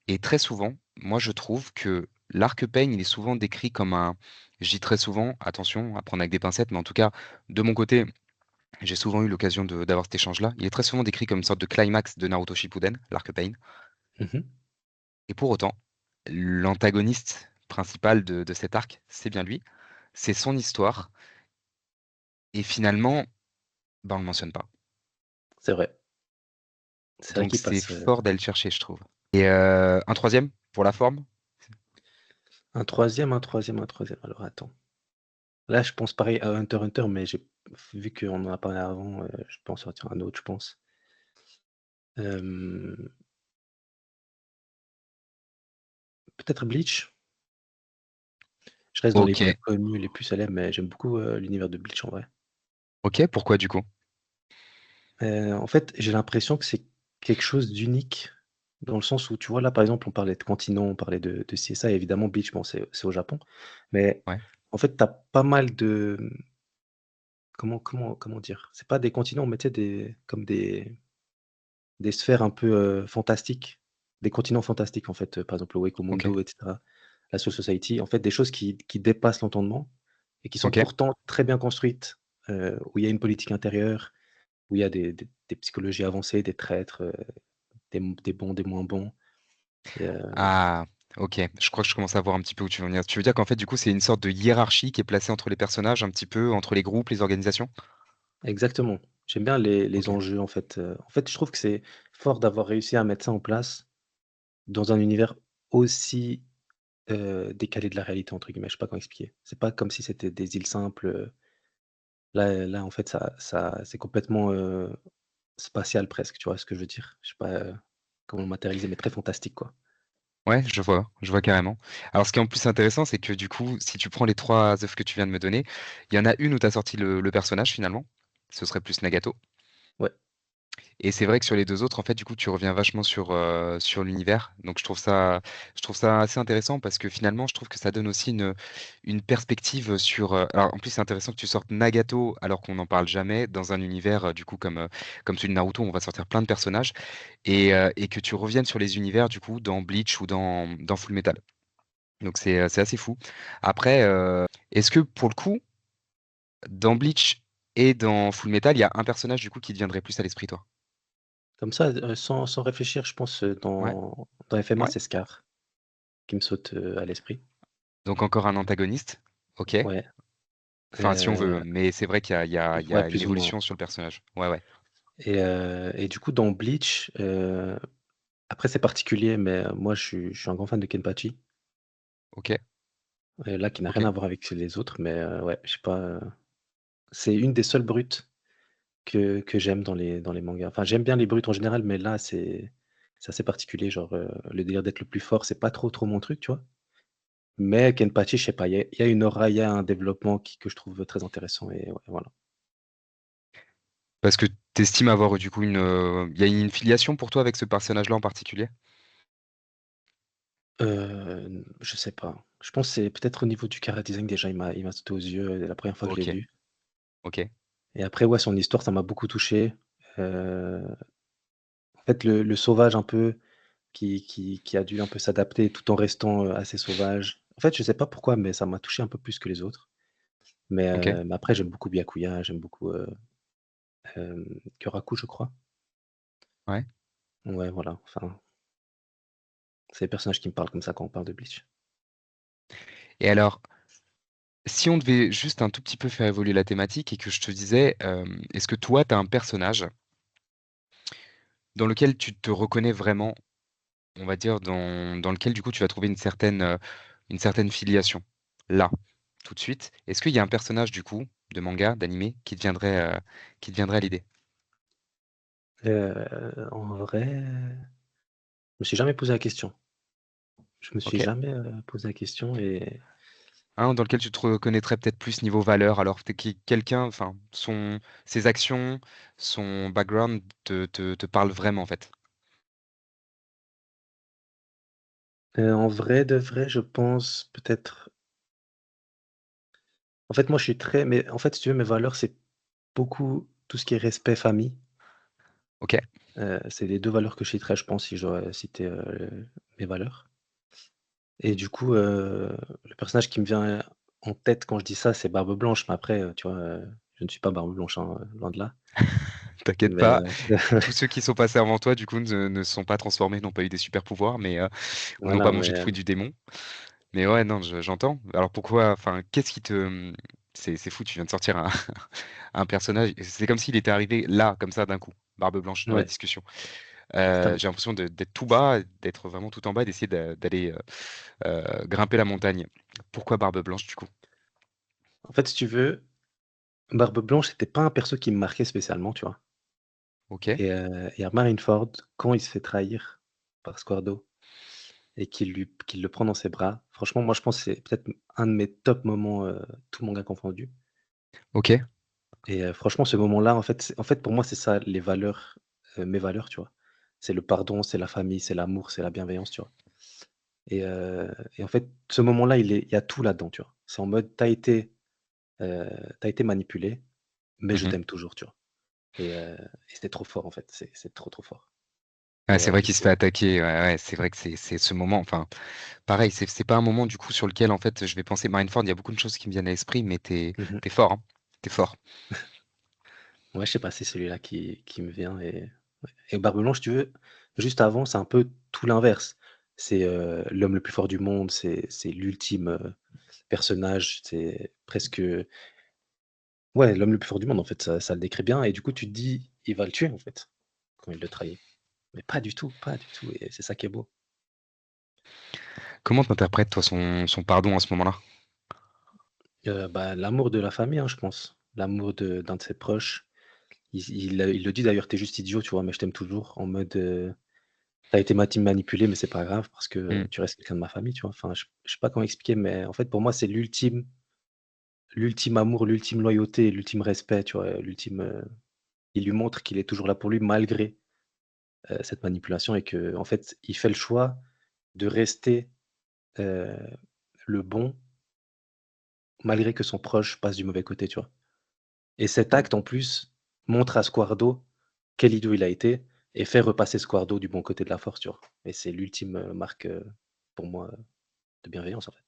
et très souvent, moi je trouve que l'arc-peigne, il est souvent décrit comme un je dis très souvent, attention à prendre avec des pincettes, mais en tout cas, de mon côté, j'ai souvent eu l'occasion d'avoir cet échange-là. Il est très souvent décrit comme une sorte de climax de Naruto Shippuden, l'arc-peigne. Mmh. Et pour autant, l'antagoniste principal de cet arc, c'est bien lui, c'est son histoire, et finalement, bah, on le mentionne pas. C'est vrai. C'est vrai Donc qu'il c'est passe, fort d'aller le chercher, je trouve. Et un troisième, pour la forme? un troisième, un troisième, un troisième. Alors attends. Là, je pense pareil à Hunter x Hunter, mais j'ai vu qu'on en a parlé avant, je peux en sortir un autre, je pense. Hem, Peut-être Bleach? Je reste dans les plus OK. connus, les plus célèbres, mais j'aime beaucoup, l'univers de Bleach en vrai. OK, pourquoi du coup? En fait, j'ai l'impression que c'est quelque chose d'unique, dans le sens où, tu vois, là, par exemple, on parlait de continent, on parlait de ci et ça, et évidemment Bleach, bon, c'est au Japon, mais Ouais, en fait, tu as pas mal de, comment dire? C'est pas des continents, mais tu sais, des comme des sphères un peu, fantastiques, des continents fantastiques, en fait, par exemple, le Wake OK, Mundo et cetera, la Soul Society, en fait, des choses qui dépassent l'entendement et qui sont OK. pourtant très bien construites, où il y a une politique intérieure, où il y a des psychologies avancées, des traîtres, des bons, des moins bons et Ah, OK, je crois que je commence à voir un petit peu où tu veux en venir. Tu veux dire qu'en fait, du coup, c'est une sorte de hiérarchie qui est placée entre les personnages, un petit peu, entre les groupes, les organisations? exactement. J'aime bien les OK, enjeux, en fait, je trouve que c'est fort d'avoir réussi à mettre ça en place dans un univers aussi, «décalé de la réalité» entre guillemets, je sais pas comment expliquer. C'est pas comme si c'était des îles simples, là, en fait, ça c'est complètement, spatial presque, tu vois ce que je veux dire? Je sais pas, comment le matérialiser, mais très fantastique, quoi. ouais, je vois carrément. Alors ce qui est en plus intéressant, c'est que du coup, si tu prends les 3 œuvres que tu viens de me donner, il y en a une où tu as sorti le personnage finalement, ce serait plus Nagato. Ouais, Et c'est vrai que sur les 2 autres, en fait, du coup, tu reviens vachement sur l'univers. Donc je trouve ça assez intéressant parce que finalement, je trouve que ça donne aussi une perspective sur, alors en plus, c'est intéressant que tu sortes Nagato alors qu'on n'en parle jamais dans un univers, du coup, comme celui de Naruto, où on va sortir plein de personnages et que tu reviennes sur les univers, du coup, dans Bleach ou dans Fullmetal. Donc c'est assez fou. Après, est-ce que pour le coup, dans Bleach et dans Fullmetal, il y a un personnage, du coup, qui te viendrait plus à l'esprit, toi? comme ça, sans réfléchir, je pense, Ouais? dans FMA, Ouais? c'est Scar qui me saute, à l'esprit. Donc encore un antagoniste, OK. Ouais, Enfin, si on veut, mais c'est vrai qu'il y ouais, a une plus ou moins. évolution sur le personnage. Ouais, ouais. Et du coup, dans Bleach, après c'est particulier, mais moi je suis un grand fan de Kenpachi, OK, là qui n'a rien OK. à voir avec les autres, mais ouais, je sais pas, c'est une des seules brutes que j'aime dans les mangas. Enfin, j'aime bien les brutes en général, mais là c'est assez particulier, genre, le délire d'être le plus fort, c'est pas trop mon truc, tu vois? Mais Kenpachi, je sais pas, il y a une aura, il y a un développement que je trouve très intéressant et ouais, voilà. Parce que tu estimes avoir du coup il y a une filiation pour toi avec ce personnage-là en particulier? Je sais pas. Je pense que c'est peut-être au niveau du chara-design déjà, il m'a sauté aux yeux, la première fois que je l'ai OK, lu OK, et après, ouais, son histoire, ça m'a beaucoup touché. Heu, En fait, le sauvage un peu qui a dû un peu s'adapter tout en restant, assez sauvage. En fait, je sais pas pourquoi, mais ça m'a touché un peu plus que les autres. OK, Mais après, j'aime beaucoup Byakuya, j'aime beaucoup, Kyoraku, je crois. ouais. Ouais, voilà, enfin, c'est les personnages qui me parlent comme ça quand on parle de Bleach. Et alors, si on devait juste un tout petit peu faire évoluer la thématique et que je te disais, est-ce que toi, tu as un personnage dans lequel tu te reconnais vraiment, on va dire dans lequel du coup tu vas trouver une certaine filiation? Là, tout de suite. Est-ce qu'il y a un personnage du coup, de manga, d'animé, qui te viendrait à l'idée? En vrai, je me suis jamais posé la question. Je me suis OK. jamais, posé la question et Un dans lequel tu te reconnaîtrais peut-être plus niveau valeur, alors tu quelqu'un, enfin, ses actions, son background te parlent vraiment, en fait? en vrai de vrai, je pense peut-être en fait, moi, je suis très mais en fait, si tu veux, mes valeurs, c'est beaucoup tout ce qui est respect, famille. OK. C'est les 2 valeurs que je citerais, je pense, si je dois citer, mes valeurs. Et du coup, le personnage qui me vient en tête quand je dis ça, c'est Barbe Blanche, mais après, tu vois, je ne suis pas Barbe Blanche, hein, loin de là. T'inquiète Mais, pas, tous ceux qui sont passés avant toi, du coup, ne se sont pas transformés, n'ont pas eu des super pouvoirs, ou n'ont voilà, pas mangé de mais, fruits du démon. Mais ouais, non, j'entends. Alors pourquoi, enfin, qu'est-ce qui te, c'est fou, tu viens de sortir un, un personnage. C'est comme s'il était arrivé là, comme ça, d'un coup, barbe blanche, dans la ouais, discussion. totalement. J'ai l'impression d'être tout bas, d'être vraiment tout en bas, et d'essayer d'aller grimper la montagne. Pourquoi barbe blanche, du coup? En fait, si tu veux, Barbe Blanche, c'était pas un perso qui me marquait spécialement, tu vois? OK, Et à Marineford, quand il se fait trahir par Squardo et qu'il le prend dans ses bras, franchement, moi, je pense que c'est peut-être un de mes top moments, tout manga confondu. OK. Et franchement, ce moment-là, en fait, pour moi, c'est ça les valeurs, mes valeurs, tu vois? C'est le pardon, c'est la famille, c'est l'amour, c'est la bienveillance, tu vois? Et en fait, ce moment-là, il y a tout là-dedans, tu vois? C'est en mode, heu, tu été manipulé, mais je Mmh. t'aime toujours, tu vois? Et c'était trop fort, en fait, c'est trop, trop fort. Ouais, Et c'est vrai du qu'il se coup fait attaquer. Ouais, ouais, c'est vrai que c'est ce moment. Enfin, pareil, c'est pas un moment du coup sur lequel en fait je vais penser Marineford. Il y a beaucoup de choses qui me viennent à l'esprit, mais mmh t'es fort, hein. T'es fort. Ouais, je sais pas, c'est celui-là qui me vient et Barbe Blanche, si tu veux, juste avant, c'est un peu tout l'inverse. C'est, l'homme le plus fort du monde, c'est l'ultime, personnage, c'est presque ouais, l'homme le plus fort du monde, en fait, ça le décrit bien et du coup, tu te dis: «Il va le tuer, en fait», quand il le trahit. Mais pas du tout et c'est ça qui est beau. Comment t'interprètes toi son pardon à ce moment-là? Bah, l'amour de la famille, hein, je pense. L'amour de d'un de ses proches. Il le dit d'ailleurs: «Tu es juste idiot, tu vois? Mais je t'aime toujours», en mode, «Tu as été manipulé, mais c'est pas grave parce que, Mmh. tu restes quelqu'un de ma famille», tu vois? Enfin, je sais pas comment expliquer, mais en fait, pour moi, c'est l'ultime amour, l'ultime loyauté, l'ultime respect, tu vois? L'ultime, il lui montre qu'il est toujours là pour lui malgré, cette manipulation et que en fait, il fait le choix de rester, heu, le bon malgré que son proche passe du mauvais côté, tu vois? Et cet acte, en plus, montre à Squardo quel idiot il a été et fait repasser Squardo du bon côté de la force, tu vois? Et c'est l'ultime, marque, pour moi, de bienveillance, en fait.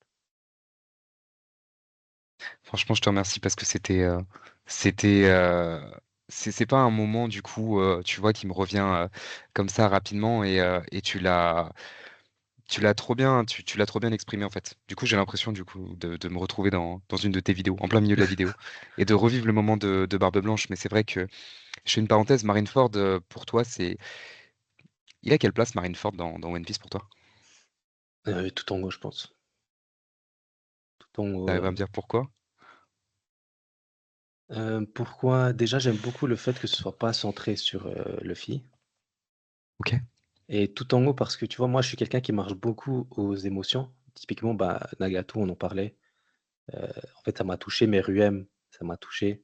Franchement, je te remercie parce que c'était, c'est pas un moment du coup, tu vois, qui me revient, comme ça rapidement et tu l'as trop bien tu l'as trop bien exprimé, en fait. Du coup, j'ai l'impression du coup de me retrouver dans une de tes vidéos, en plein milieu de la vidéo et de revivre le moment de Barbe Blanche. Mais c'est vrai que je fais une parenthèse, Marineford, pour toi, il a quelle place Marineford dans One Piece pour toi? Tout en haut, je pense. Tout en Tu haut, arrives à me dire pourquoi? pourquoi? Déjà, j'aime beaucoup le fait que ce soit pas centré sur, Luffy OK. et tout en haut parce que, tu vois, moi, je suis quelqu'un qui marche beaucoup aux émotions. Typiquement, bah, Nagato, on en parlait. En fait, ça m'a touché, Meruem, ça m'a touché.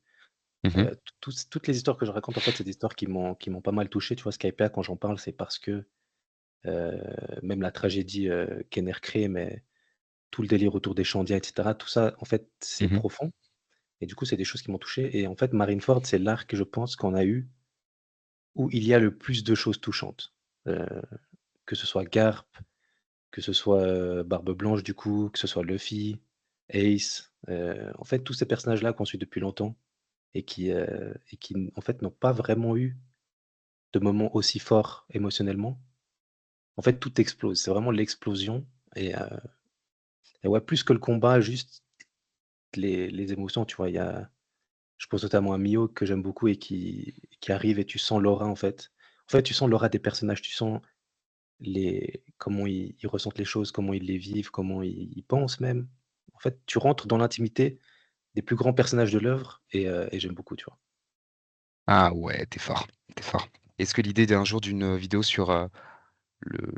Mmh. Toutes les histoires que je raconte, en fait, c'est des histoires qui m'ont pas mal touché. Tu vois? Skypiea, quand j'en parle, c'est parce que, heu, même la tragédie, qu'Ener crée, mais tout le délire autour des Chandias et cetera, tout ça, en fait, c'est Mmh. profond et du coup, c'est des choses qui m'ont touché et en fait, Marineford, c'est l'arc, je pense, qu'on a eu où il y a le plus de choses touchantes. Heu, que ce soit Garp, que ce soit, Barbe Blanche, du coup, que ce soit Luffy, Ace, en fait, tous ces personnages-là qu'on suit depuis longtemps et qui, en fait, n'ont pas vraiment eu de moments aussi forts émotionnellement. En fait, tout explose. C'est vraiment l'explosion et ouais, plus que le combat, juste les émotions, tu vois? Je pense notamment à Mio que j'aime beaucoup et qui arrive et tu sens l'aura, en fait. En fait, tu sens l'aura des personnages, tu sens comment ils ressentent les choses, comment ils les vivent, comment ils pensent même. En fait, tu rentres dans l'intimité des plus grands personnages de l'œuvre et j'aime beaucoup, tu vois? Ah ouais, t'es fort, t'es fort. Est-ce que l'idée d'un jour d'une vidéo sur,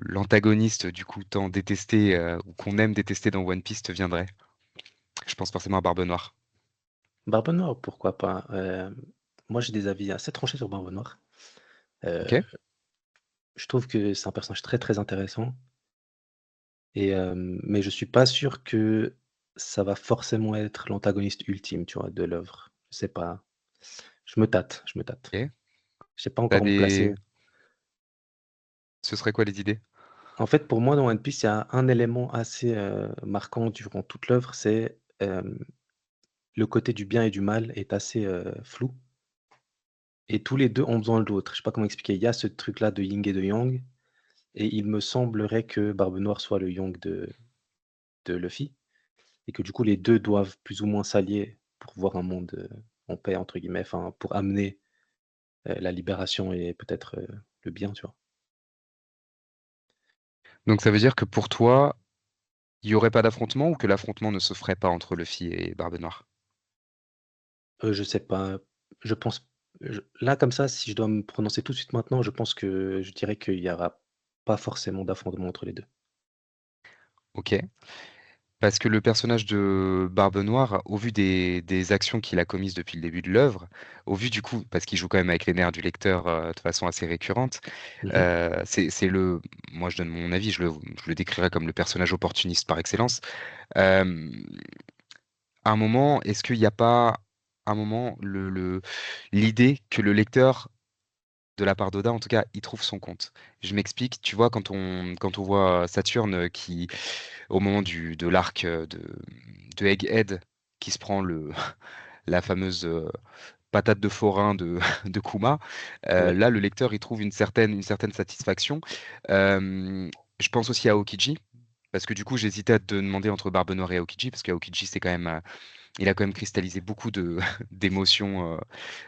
l'antagoniste du coup tant détesté, ou qu'on aime détester dans One Piece te viendrait? Je pense forcément à Barbe Noire. Barbe Noire, pourquoi pas? Moi, j'ai des avis assez tranchés sur Barbe Noire. Heu, OK. je trouve que c'est un personnage très, très intéressant mais je suis pas sûr que ça va forcément être l'antagoniste ultime, tu vois, de l'œuvre. Je sais pas. Je me tâte, je me tâte. OK. Je sais pas Tu encore me placer. des Ce serait quoi les idées? En fait, pour moi, dans One Piece, il y a un élément assez, marquant durant toute l'œuvre, c'est, le côté du bien et du mal est assez, flou et tous les 2 ont besoin de l'autre. Je sais pas comment expliquer. Il y a ce truc-là de yin et de yang et il me semblerait que Barbe Noire soit le yang de Luffy et que du coup les 2 doivent plus ou moins s'allier pour voir un monde, «en paix» entre guillemets, enfin pour amener, la libération et peut-être, le bien, tu vois? Donc ça veut dire que pour toi, il y aurait pas d'affrontement ou que l'affrontement ne se ferait pas entre Luffy et Barbe Noire? Je sais pas, je pense là comme ça, si je dois me prononcer tout de suite maintenant, je pense que je dirais qu'il y aura pas forcément d'affrontement entre les 2. OK. Parce que le personnage de Barbe Noire, au vu des actions qu'il a commises depuis le début de l'œuvre, au vu du coup parce qu'il joue quand même avec les nerfs du lecteur, de façon assez récurrente, Mmh. c'est le moi je donne mon avis, je le décrirais comme le personnage opportuniste par excellence. Hem, à un moment, est-ce qu'il y a pas un moment l'idée que le lecteur, de la part d'Oda en tout cas, il trouve son compte? Je m'explique, tu vois quand on voit Saturne, qui au moment de l'arc de Egghead qui se prend la fameuse patate de forain de Kuma, Ouais. là, le lecteur, il trouve une certaine satisfaction. Euh, je pense aussi à Aokiji, parce que du coup, j'hésitais à te demander entre Barbe Noire et Aokiji, parce qu'Aokiji, c'est quand même, il a quand même cristallisé beaucoup d'émotions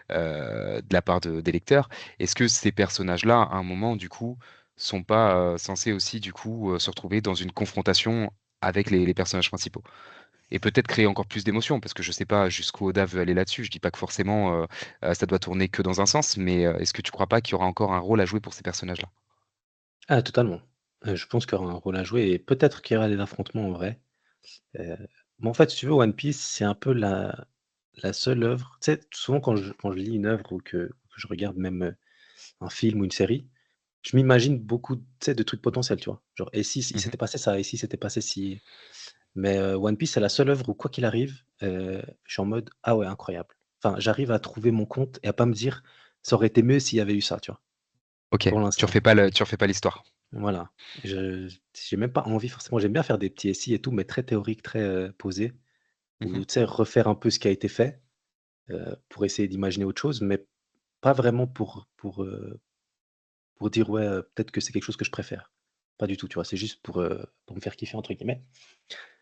de la part des lecteurs. Est-ce que ces personnages-là, à un moment, du coup, sont pas censés aussi, du coup, se retrouver dans une confrontation avec les personnages principaux? Et peut-être créer encore plus d'émotions, parce que je sais pas jusqu'où Oda veut aller là-dessus. Je dis pas que forcément ça doit tourner que dans un sens, mais est-ce que tu crois pas qu'il y aura encore un rôle à jouer pour ces personnages-là? Ah totalement. Je pense qu'il y aura un rôle à jouer et peut-être qu'il y aura des affrontements en vrai. Heu, mais en fait, si tu veux, One Piece, c'est un peu la seule œuvre tu sais, souvent quand je lis une œuvre ou que je regarde même, un film ou une série, je m'imagine beaucoup, tu sais, de trucs potentiels, tu vois? Genre: «Et si il Mhm, s'était passé ça? Et si s'était passé ci?» Mais, One Piece, c'est la seule œuvre où quoi qu'il arrive, je suis en mode: «Ah ouais, incroyable». Enfin, j'arrive à trouver mon compte et à pas me dire: «Ça aurait été mieux s'il y avait eu ça», tu vois? ok, Pour tu l'instant. refais pas tu refais pas l'histoire. Voilà. Je j'ai même pas envie forcément j'aime bien faire des petits essais et tout, mais très théoriques, très, posés, Mhm, ou tu sais, refaire un peu ce qui a été fait, pour essayer d'imaginer autre chose, mais pas vraiment pour dire: «Ouais, peut-être que c'est quelque chose que je préfère». Pas du tout, tu vois? C'est juste pour me faire «kiffer» entre guillemets.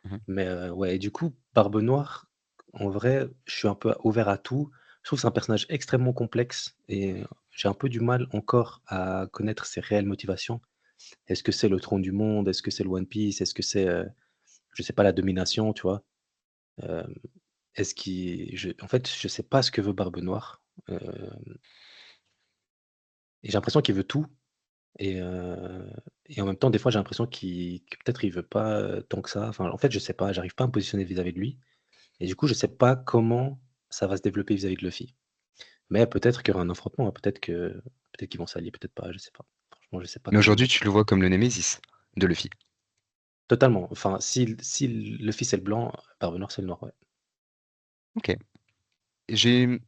mhm. Mais, ouais et du coup, Barbe Noire, en vrai, je suis un peu ouvert à tout. Je trouve que c'est un personnage extrêmement complexe et j'ai un peu du mal encore à connaître ses réelles motivations. Est-ce que c'est le trône du monde? Est-ce que c'est le One Piece? Est-ce que c'est, je sais pas, la domination, tu vois? Hem, est-ce qu'il je en fait, je sais pas ce que veut Barbe Noire, et j'ai l'impression qu'il veut tout et et en même temps, des fois, j'ai l'impression que peut-être il veut pas, tant que ça. Enfin, en fait, je sais pas, j'arrive pas à me positionner vis-à-vis de lui et du coup, je sais pas comment ça va se développer vis-à-vis de Luffy. Mais peut-être qu'il y aura un affrontement, hein, peut-être qu'ils vont s'allier, peut-être pas, je sais pas. Franchement, je sais pas Mais comment. aujourd'hui, tu le vois comme le Némésis de Luffy. Totalement, enfin, si Luffy c'est le blanc, Barbe Noire c'est le noir, ouais. Ok. J'ai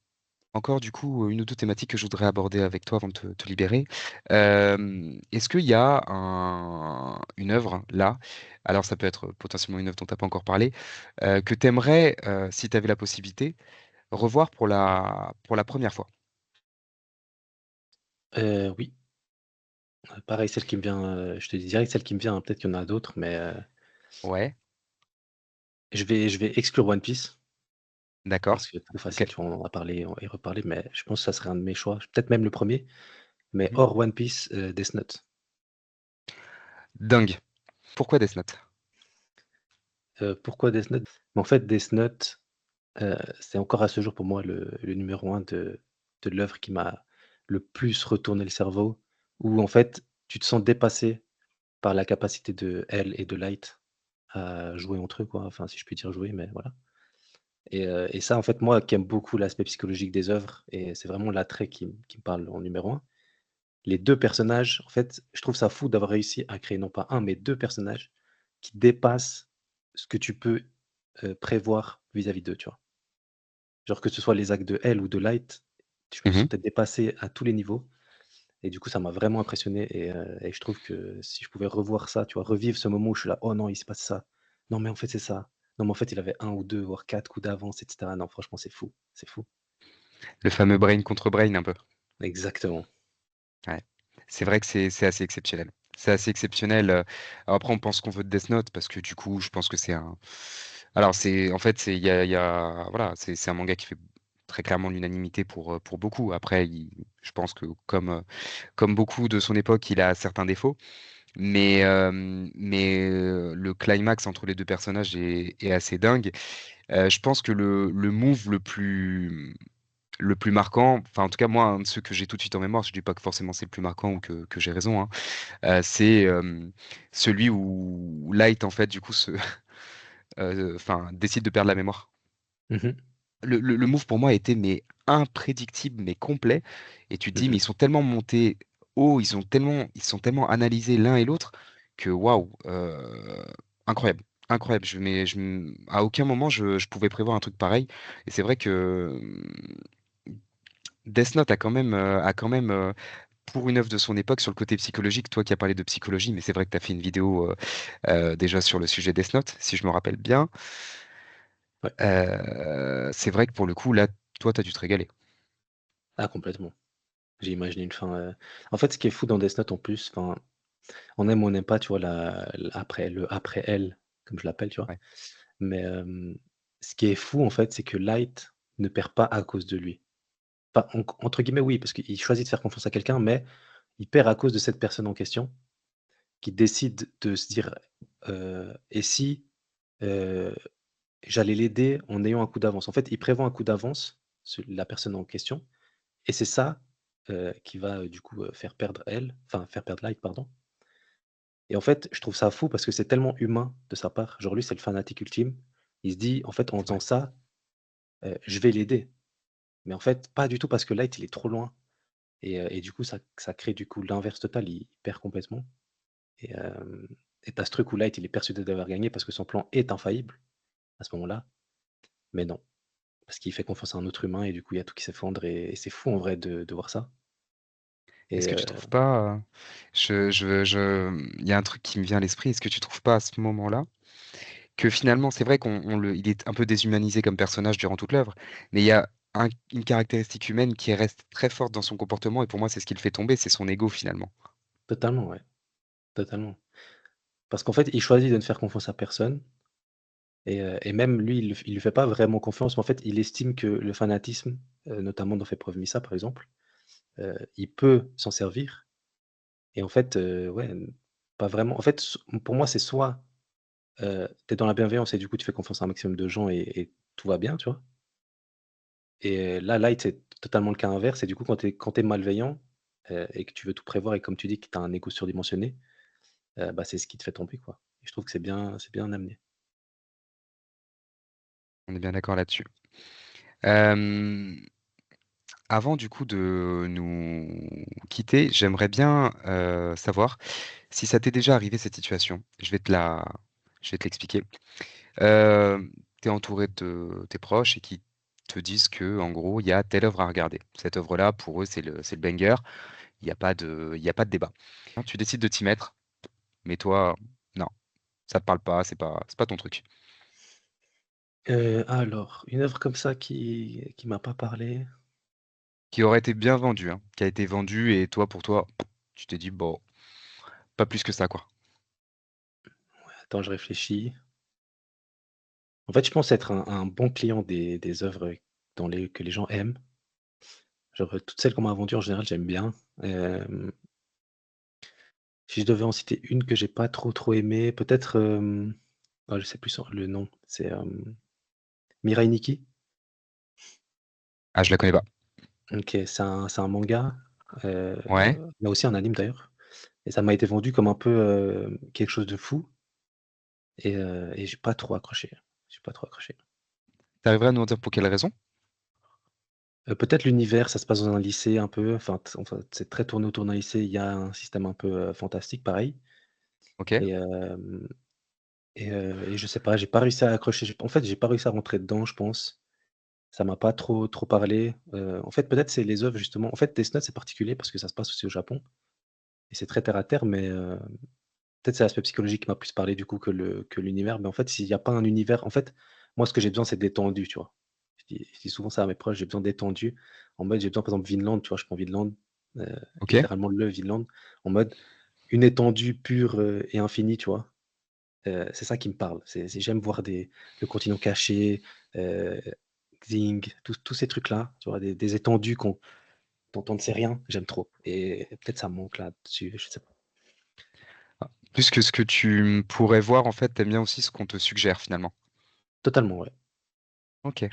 encore du coup une ou deux thématiques que je voudrais aborder avec toi avant de te libérer. Est-ce qu'il y a une œuvre là, alors ça peut être potentiellement une œuvre dont tu n'as pas encore parlé, que tu aimerais, si tu avais la possibilité, revoir pour la première fois? Oui, pareil, celle qui me vient, je te dis direct celle qui me vient, hein, peut-être qu'il y en a d'autres, mais Ouais, je vais exclure One Piece d'accord. parce que trop Ok. facile, tu vois? On en a parlé et reparlé, mais je pense que ça serait un de mes choix, peut-être même le premier. Mais Mhm. hors One Piece, Death Note. Dingue. Pourquoi Death Note? Pourquoi Death Note? En fait, Death Note, c'est encore à ce jour pour moi le numéro un de l'œuvre qui m'a le plus retourné le cerveau, où en fait, tu te sens dépassé par la capacité de L et de Light à jouer entre eux quoi, enfin si je puis dire jouer, mais voilà. Et ça en fait moi qui aime beaucoup l'aspect psychologique des œuvres et c'est vraiment l'attrait qui me parle en numéro un. Les 2 personnages, en fait, je trouve ça fou d'avoir réussi à créer non pas un mais 2 personnages qui dépassent ce que tu peux, prévoir vis-à-vis d'eux, tu vois? Genre que ce soit les actes de L ou de Light, Je me Mmh. sentais dépassé à tous les niveaux et du coup, ça m'a vraiment impressionné et je trouve que si je pouvais revoir ça, tu vois, revivre ce moment où je suis là: «Oh non, il se passe ça. Non, mais en fait, c'est ça. Non, mais en fait, il avait un ou 2 voire 4 coups d'avance et cetera». Non, franchement, c'est fou, c'est fou. Le fameux brain contre brain un peu. Exactement. Ouais. C'est vrai que c'est assez exceptionnel. C'est assez exceptionnel, alors après on pense qu'on veut de Death Note parce que du coup, je pense que c'est un alors c'est en fait, c'est il y a voilà, c'est un manga qui fait très clairement l'unanimité pour beaucoup. Après il je pense que comme beaucoup de son époque, il a certains défauts, mais le climax entre les 2 personnages est assez dingue. Je pense que le move le plus marquant, enfin en tout cas moi, un de ceux que j'ai tout de suite en mémoire, je dis pas que forcément c'est le plus marquant ou que j'ai raison, hein, c'est celui où Light en fait du coup enfin décide de perdre la mémoire. Mmh. Le move pour moi était mais imprédictible mais complet et tu te dis mais ils Mmh. sont tellement montés haut, ils sont tellement analysés l'un et l'autre que waouh, incroyable. Incroyable, à aucun moment je pouvais prévoir un truc pareil et c'est vrai que Death Note a quand même, pour une œuvre de son époque, sur le côté psychologique, toi qui as parlé de psychologie, mais c'est vrai que tu as fait une vidéo déjà sur le sujet Death Note, si je me rappelle bien. Ouais. C'est vrai que pour le coup, là, toi, tu as dû te régaler. Ah complètement. J'ai imaginé une fin, en fait, ce qui est fou dans Death Note en plus, enfin, on aime ou on n'aime pas, tu vois, le après elle, comme je l'appelle, tu vois? Ouais, Mais, ce qui est fou, en fait, c'est que Light ne perd pas à cause de lui. Enfin, entre guillemets, oui, parce qu'il choisit de faire confiance à quelqu'un, mais il perd à cause de cette personne en question, qui décide de se dire, «Et si, heu, j'allais l'aider en ayant un coup d'avance?» En fait, il prévoit un coup d'avance, la personne en question et c'est ça, qui va, du coup, faire perdre Light, pardon et en fait, je trouve ça fou parce que c'est tellement humain de sa part. Genre lui, c'est le fanatique ultime. Il se dit: «En fait, en c'est faisant vrai. ça, je vais l'aider». Mais en fait, pas du tout parce que Light, il est trop loin et du coup, ça crée du coup l'inverse total, il perd complètement et tu ce truc où Light, il est persuadé d'avoir gagné parce que son plan est infaillible à ce moment-là, mais non, parce qu'il fait confiance à un autre humain et du coup, il y a tout qui s'effondre et c'est fou en vrai de voir ça Est-ce et que tu trouves pas, il y a un truc qui me vient à l'esprit, est-ce que tu trouves pas à ce moment-là que finalement, c'est vrai il est un peu déshumanisé comme personnage durant toute l'œuvre, mais il y a une caractéristique humaine qui reste très forte dans son comportement et pour moi, c'est ce qui le fait tomber, c'est son ego finalement. totalement, ouais, totalement. Parce qu'en fait, il choisit de ne faire confiance à personne et même lui, il lui fait pas vraiment confiance, mais en fait, il estime que le fanatisme, notamment dans Fais preuve Missa, par exemple, il peut s'en servir et en fait, ouais, pas vraiment. En fait, pour moi, c'est soit, tu es dans la bienveillance et du coup, tu fais confiance à un maximum de gens et tout va bien, tu vois? Et là, Light, c'est totalement le cas inverse et du coup, quand tu es malveillant, et que tu veux tout prévoir et comme tu dis que tu as un ego surdimensionné, bah, c'est ce qui te fait tomber, quoi et je trouve que c'est bien amené. On est bien d'accord là-dessus. Hem Avant du coup de nous quitter, j'aimerais bien, savoir si ça t'est déjà arrivé cette situation. Je vais te l'expliquer. Tu es entouré de tes proches et qui te disent que en gros, il y a telle œuvre à regarder. Cette œuvre-là, pour eux, c'est le banger, il y a pas de débat. Hein, tu décides de t'y mettre, mais toi, non, ça te parle pas, c'est pas ton truc. Alors, une œuvre comme ça qui m'a pas parlé. Qui aurait été bien vendu, hein, qui a été vendu et toi, pour toi, tu t'es dit: «Bon, pas plus que ça, quoi». Attends, je réfléchis. En fait, je pense être un bon client des œuvres, que les gens aiment. Genre, toutes celles qu'on m'a vendues, en général, j'aime bien. Hem, Si je devais en citer une que j'ai pas trop aimée, peut-être, je sais plus le nom, c'est, Mirai Nikki. Ah, je la connais pas. OK, c'est un manga, Ouais. il y a aussi un anime d'ailleurs et ça m'a été vendu comme un peu, quelque chose de fou et j'ai pas trop accroché. J'ai pas trop accroché. Tu arriverais à nous dire pour quelle raison? Peut-être l'univers, ça se passe dans un lycée un peu, enfin, c'est très tourné autour d'un lycée. Il y a un système un peu, fantastique pareil OK. et hem et je sais pas, j'ai pas réussi à accrocher. En fait, j'ai pas réussi à rentrer dedans, je pense ça m'a pas trop parlé. En fait, peut-être c'est les œuvres justement en fait, Death Note, c'est particulier parce que ça se passe aussi au Japon et c'est très terre à terre, mais peut-être c'est l'aspect psychologique qui m'a plus parlé du coup que l'univers, mais en fait, s'il y a pas un univers en fait, moi ce que j'ai besoin c'est détendu, tu vois? Je dis souvent ça à mes proches, j'ai besoin d'étendue, en mode j'ai besoin par exemple Vinland, tu vois? Je prends Vinland, heu, OK. littéralement le Vinland, en mode une étendue pure, et infinie, tu vois? C'est ça qui me parle. C'est j'aime voir le continent caché, heu, Xing, tous ces trucs-là, tu vois? Des étendues dont on ne sait rien, j'aime trop et peut-être ça me manque là-dessus, je sais pas. Ah, plus que ce que tu pourrais voir, en fait, tu bien aussi ce qu'on te suggère finalement. Totalement, ouais. OK,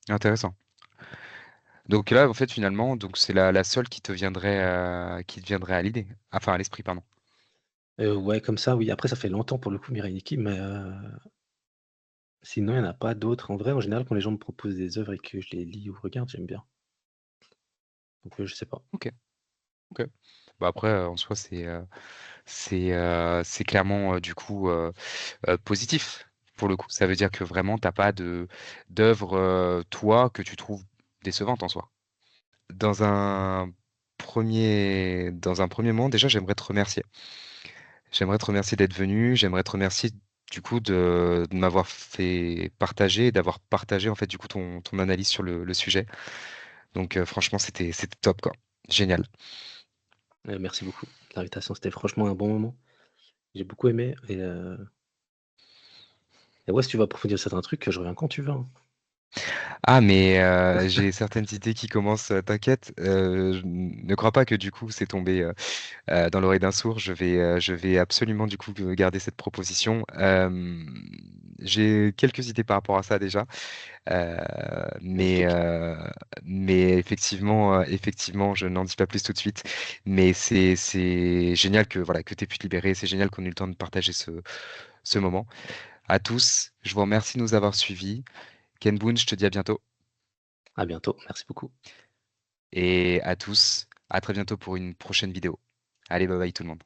intéressant. Donc là, en fait, finalement, donc c'est la seule qui te viendrait à l'idée? Enfin à l'esprit, pardon. Ouais, comme ça, oui. Après ça fait longtemps pour le coup Mirai Nikki, mais sinon il y en a pas d'autres. En vrai, en général, quand les gens me proposent des œuvres et que je les lis ou regarde, j'aime bien. Donc je sais pas. OK, OK. Bah, après, en soi, c'est clairement, du coup, positif, pour le coup. Ça veut dire que vraiment tu pas d'œuvre, toi, que tu trouves décevante en soi? Dans un premier moment, déjà, j'aimerais te remercier. J'aimerais te remercier d'être venu. J'aimerais te remercier du coup de m'avoir fait partager et d'avoir partagé en fait du coup ton analyse sur le sujet. Donc franchement, c'était top quoi. Génial. Merci beaucoup de l'invitation, c'était franchement un bon moment. J'ai beaucoup aimé et ouais, si tu veux approfondir certains trucs, je reviens quand tu veux, hein. Ah mais j'ai certaines idées qui commencent, t'inquiète, je ne crois pas que du coup c'est tombé, dans l'oreille d'un sourd. Je vais absolument du coup, garder cette proposition. J'ai quelques idées par rapport à ça déjà. Heu, mais Magnifique. heu, mais effectivement, je n'en dis pas plus tout de suite. Mais c'est génial que, voilà, que tu aies pu te libérer. C'est génial qu'on ait eu le temps de partager ce moment. À tous, je vous remercie de nous avoir suivis. Ken Boon, je te dis à bientôt À bientôt, merci beaucoup. et à tous, à très bientôt pour une prochaine vidéo. Allez, bye bye tout le monde.